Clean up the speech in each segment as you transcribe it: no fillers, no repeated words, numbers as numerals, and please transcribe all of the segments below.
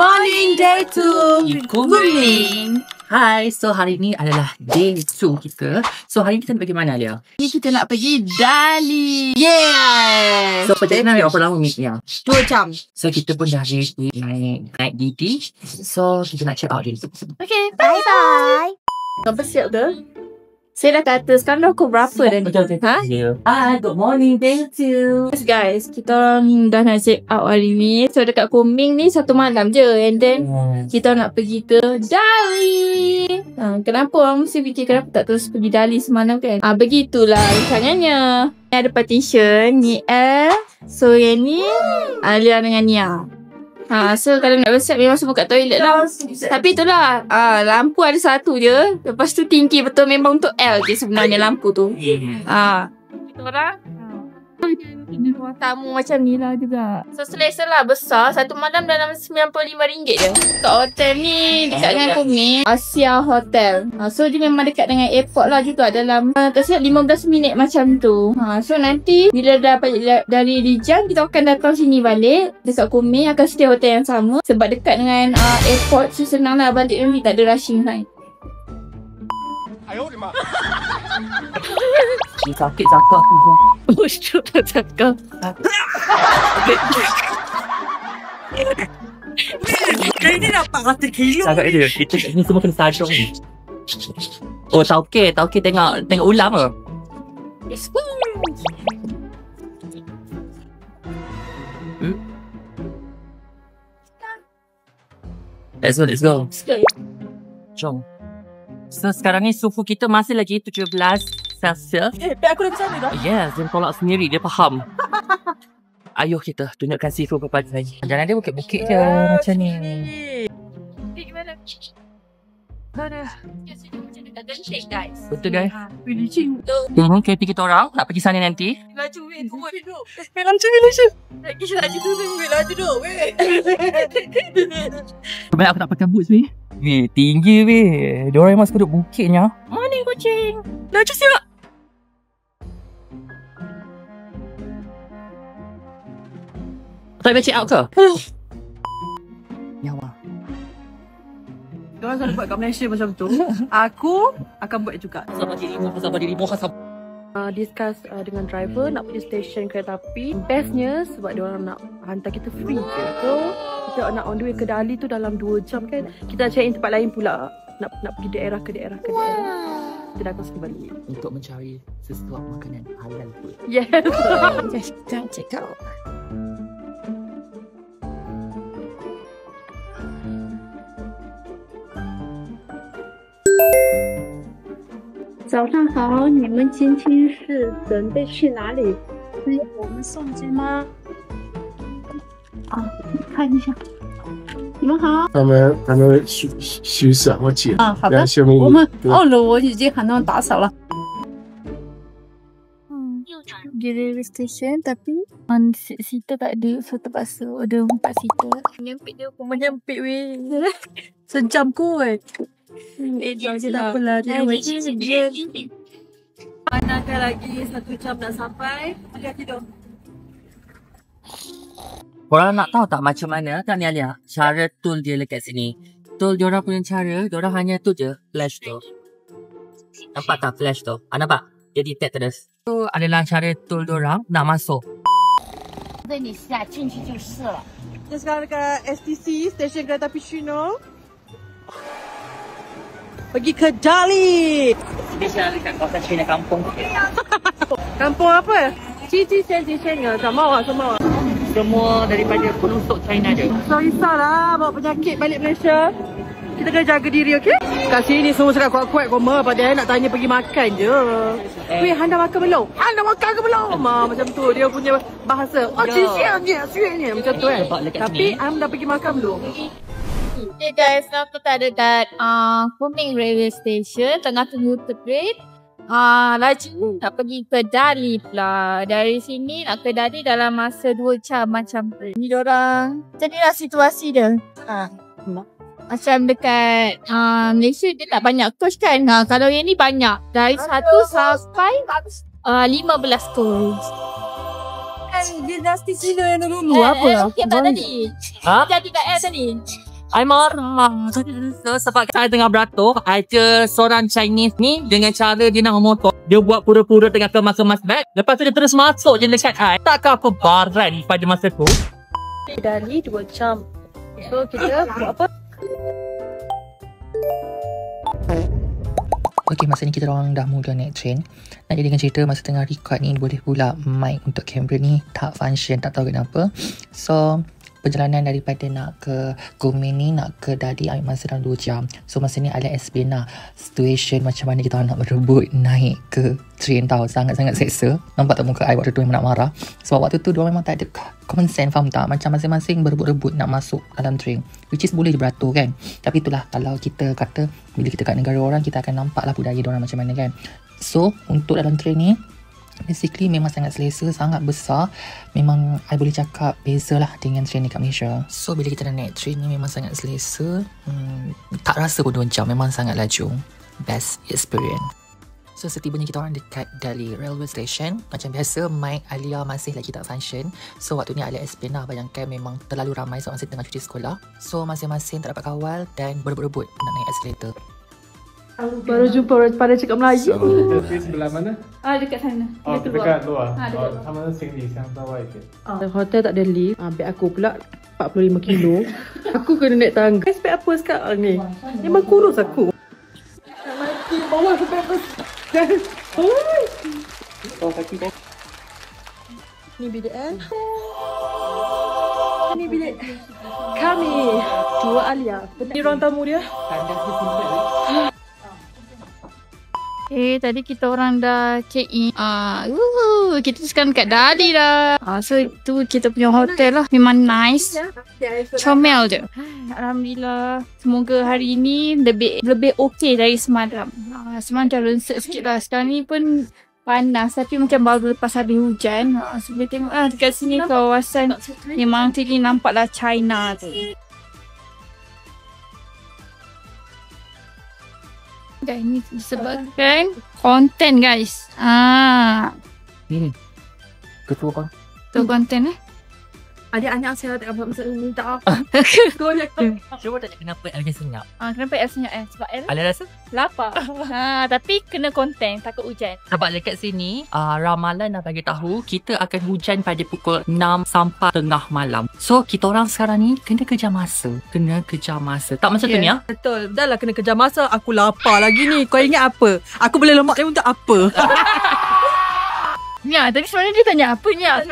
Morning day 2 Kuming. Hai, so hari ni adalah day 2 kita. So hari ni kita nak pergi mana, Alia? Ni kita nak pergi Dali. Yeah. So perjalanan berapa lama ni? 2 jam. So kita pun dah ready naik DT. So kita nak check out dulu. Okay, bye-bye. Apa siap tu? Saya dah kata sekarang dah pukul berapa dah ni? Betul. Ha? Good morning day 2. Yes guys, kita orang dah nak check out hari ni. So dekat Kuming ni 1 malam je. And then kita nak pergi ke Dali. Kenapa orang mesti fikir kenapa tak terus pergi Dali semalam kan? Begitulah rencananya. Ni ada partition, ni L. So yang ni Alia dengan Nia. So kalau nak bersiap memang semua kat toilet lah. Tapi itulah lampu ada satu je. Lepas tu tinggi betul memang untuk L je sebenarnya lampu tu. Kita orang ruang tamu macam ni lah juga. So selesa lah, besar. 1 malam dalam RM95 je. Kat hotel ni dekat dengan Kuming, Asia Hotel. So dia memang dekat dengan airport lah juga. Dalam tersiap 15 minit macam tu. So nanti bila dah balik dari Rijang, kita akan datang sini balik dekat Kuming, akan stay hotel yang sama. Sebab dekat dengan airport, so senang lah balik nanti, tak ada rushing kan. Ni sakit cakap aku. Oh, shoot tak cakap. Ini nampak rata kilo. Cakap dia, kita ni semua kena sajong ni. Oh, Tauke tengok ulam ke? Yes. Let's go. Jom. So sekarang ni suhu kita masih lagi 17 Celsius. Aku dah bersama dah. Yes, dia tolak sendiri, dia faham. Ayuh kita tunjukkan sifu kepada saya. Jalan dia bukit-bukit je macam ni. Gimana? Mana? Macam dekat Genting guys. Betul guys. Licin. Kereta kita orang nak pergi sana nanti. Laju weh, kuat duduk. Laju. Lagi laju dulu weh, laju duduk weh. Sebenarnya aku tak pakai boots weh. Weh, tinggi weh. Diorang memang suka duduk bukitnya. Morning kucing. Laju siap. Tak boleh check out ke? Nyawa. Diorang selalu buat kat Malaysia macam tu. Aku akan buat juga. Sabar dirimu. Discuss dengan driver nak pergi stesen kereta api. Bestnya sebab diorang nak hantar kita free je. So kita nak on the way ke Dali tu dalam 2 jam kan. Kita nak cari tempat lain pula. Nak pergi daerah ke daerah. Kita dah akan kembali. Untuk mencari sesuatu makanan halal pun. Yes. Kita check out. 早上好，你们今天是准备去哪里？是要我们送机吗？看一下。你们好。他们休息，我姐。好的。我们2楼我已经喊他们打扫了。Di railway station tapi on seater tak ada, so terpaksa order 4 seater. Menyempit dia pun menyempit weh. Sejam kot. Tak apalah, dia Manakah lagi 1 jam nak sampai. Hati-hati dong. Korang nak tahu tak macam mana tak ni Alia? Cara tool dia dekat sini. Tool diorang punya cara, diorang hanya tu je, flash tu. Nampak tak flash tu? Nampak? Dia detect terus. Itu adalah cara tool diorang nak masuk. Kita sekarang dekat STC, stesen kereta api Shino. Pergi ke Dali. Special dekat kawasan China kampung. Kampung apa? Cici Station ke? Sama. Semua daripada penusuk China je. Tak risaulah bawa penyakit balik Malaysia. Kita kena jaga diri, okey? Kat sini semua cakap kuat-kuat koma. Padahal nak tanya pergi makan je. Weh, anda makan belum? Anda makan ke belum? Macam tu dia punya bahasa. Oh, cici macam tu kan. Tapi anda dah pergi makan belum? Okay guys, now kita ada dekat Kuming Railway Station. Tengah tunggu train. Laju nak pergi ke Dali pula. Dari sini nak ke Dali dalam masa 2 jam macam tu. Ni diorang. Macam ni lah situasi dia. Macam dekat Malaysia dia tak banyak coach kan. Kalau yang ni banyak. Dari 1 sampai 15 coach. Dinasti Cina yang dulu apa lah? Yang tak tadi. Ha? Jadi kat L tadi. I marah. So, sebab saya tengah beratur, ada seorang Chinese ni dengan cara dia nak motor. Dia buat pura-pura tengah kemas-kemas beg. Lepas tu dia terus masuk je dekat I. Takkan aku baran pada masa tu. Dari 2 jam. So kita buat apa? Okay, masa ni kita orang dah mula naik train. Nak jadikan cerita, masa tengah record ni boleh pula mic untuk kamera ni tak function, tak tahu kenapa. So, perjalanan daripada nak ke Gomeng ni nak ke Dali ambil masa dalam 2 jam. So masa ni Alia explain lah situation macam mana kita orang nak berebut naik ke train tau. Sangat-sangat seksa. Nampak tak muka I waktu tu memang nak marah. Sebab waktu tu diorang memang tak ada common sense, faham tak? Macam masing-masing berebut-rebut nak masuk dalam train. Which is boleh je beratur kan. Tapi itulah, kalau kita kata bila kita kat negara orang, kita akan nampak lah budaya diorang macam mana kan. So untuk dalam train ni basically memang sangat selesa, sangat besar. Memang I boleh cakap beza lah dengan train dekat Malaysia. So bila kita dah naik train ni memang sangat selesa. Tak rasa pun 2 jam, memang sangat laju. Best experience. So setibanya kita orang dekat Dali Railway Station, macam biasa mic Alia masih lagi tak function. So waktu ni Alia explain lah, bayangkan memang terlalu ramai sebab masih tengah cuti sekolah. So masing-masing tak dapat kawal dan berebut-rebut nak naik escalator. Baru jumpa pada cakap Melayu. Kita pergi sebelah mana? Dekat sana. Oh, dekat luar. Dekat luar. 他们行李箱在外边。 Hotel tak ada lift. Beg aku pula 45 kilo. Aku kena naik tangga. Beg apa sekarang ni? Memang kurus aku. Nak mati bawah sampai aku. Bawah kaki kau. Ni bilik Ini bilik kami. Dua Alia. Ni ruang tamu dia. Tadi kita orang dah check in. Kita sekarang kat Dali dah. So itu kita punya hotel lah. Memang nice. Comel je. Alhamdulillah. Semoga hari ni lebih okey dari semalam. Semalam dah rensek sikit lah. Sekarang ni pun panas. Tapi macam baru lepas habis hujan. So boleh tengok lah dekat sini kawasan. Memang sini nampaklah China tu. Dan ini disebabkan konten guys. Ketua kau. Tu konten Adik-adik saya tak dapat minta apa. Cuba tanya kenapa Alia senyap. Kenapa L senyap sebab L Alia rasa? lapar. Tapi kena konten takut hujan. Sebab dekat sini ramalan dah bagi tahu kita akan hujan pada pukul 6 sampai tengah malam. So kita orang sekarang ni kena kejar masa. Tak macam tu ni ya? Betul. Dah lah kena kejar masa. Aku lapar lagi ni. Kau ingat apa? Aku boleh lemak dia untuk apa? Nya, tadi sebenarnya dia tanya apa Nya?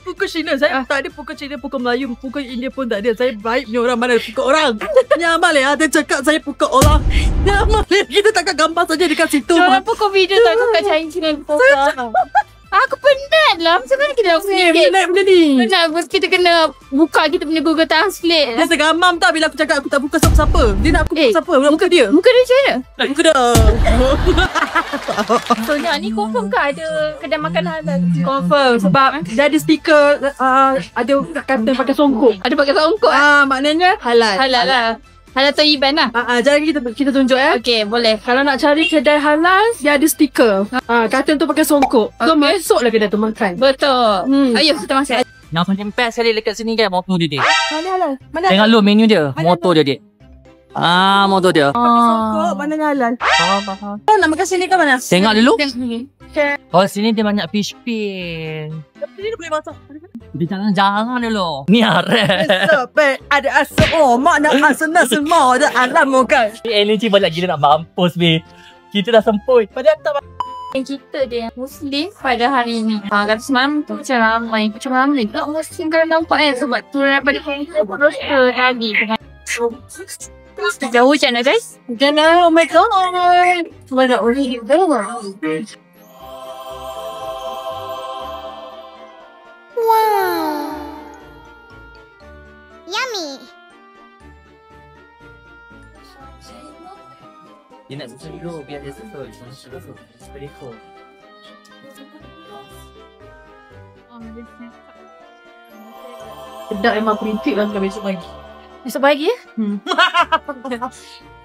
Pukul Cina. Saya tak ada pukul Cina, pukul Melayu, pukul India pun tak ada. Saya baik punya orang, mana ada pukul orang. Nyamal ada cakap saya pukul orang. Nyamal kita takkan gambar saja dekat situ. Jangan pukul video tak kat Cina pukul. Aku penat lah. Macam mana kita nak penat benda ni? Penat. Kita kena buka kita punya Google Translate. Dia segamam tak bila aku cakap aku tak buka siapa-siapa. Dia nak aku buka siapa? Muka dia. Muka dia macam mana? Muka dia. So ni confirm ke ada kedai makan halal? Confirm. Sebab dia ada stiker ada kata pakai songkok. Ada pakai songkok maknanya halal. Halal lah. Halal atau Iban lah. Jangan kita tunjuk Okey, boleh. Kalau nak cari kedai halal, dia ada stiker. Kata tu pakai songkok. So masuklah kedai tu makan. Betul. Ayo kita masuk. Yang paling best sekali dekat sini kan motor dia. Mana halal? Mana? Tengok lu menu dia. Motor dia. Motor dia. Songkok mana halal? Faham. Nak makan sini ke mana? Tengok dulu. Okay. Oh sini dia banyak fish pin. Tapi ni boleh masak. Dia jangan dulu. Ni arek. Sebab ada asam. Mak nak asam semua. Ada alam kan. Energy banyak gila nak mampus be. Kita dah sempoi. Padahal tak Kita dia Muslim pada hari ini. Kata semalam tu macam ramai. Macam ramai. Tak Muslim kalau nampak sebab turun daripada terus ke Dali dengan dah hujan dah guys. Hujan dah. Oh my god. Mana orang itu? Wow. Yummy. Dia nak susun dulu biar dia susun. Very cool. Sedap memang perintik lah kalau besok pagi. Esok pagi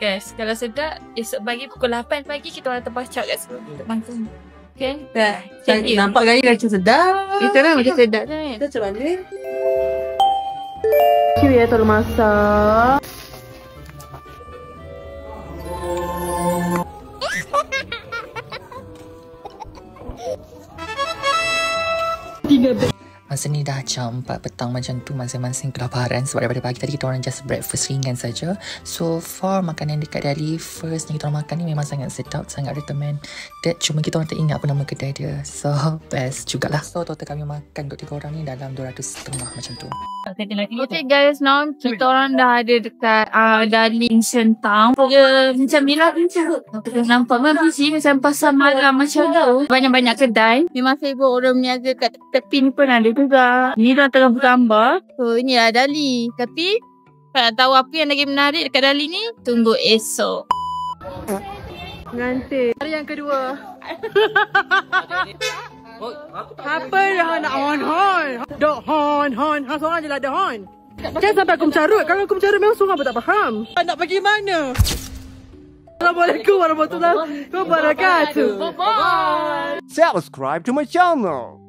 guys, kalau sedap esok pagi pukul 8 pagi kita orang terpacak kat situ untuk makan. Okay? Dah. Nampak gaya macam sedap. Itulah macam sedap tu. Kita macam mana? Thank you ya, tolong masak. Masa ni dah jam 4 petang macam tu, masing-masing kelaparan sebab daripada pagi tadi kita orang just breakfast ringan saja. So far makanan dekat Dali first ni kita orang makan ni memang sangat sedap, sangat recommend that. Cuma kita orang tak ingat apa nama kedai dia, so best jugalah. So total kami makan untuk 3 orang ni dalam 250 macam tu. Okay guys, now kita orang dah ada dekat Dali Sentang. Dia macam Mila nampak memang sih macam pasar malam macam tu. Banyak-banyak kedai. Memang favourite orang berniaga kat tepi ni pun ada juga. Ni dah tengah bergambar. So inilah Dali. Tapi kalau nak tahu apa yang lagi menarik dekat Dali ni, tunggu esok. Ngantik. Hari yang kedua. Apa dah nak hon? Dok hon. Hang seorang je lah ada hon. Jangan sampai aku mencarut. Kalau aku mencarut memang seorang pun tak faham. Nak pergi mana? Assalamualaikum warahmatullahi wabarakatuh. Bye-bye. Subscribe to my channel.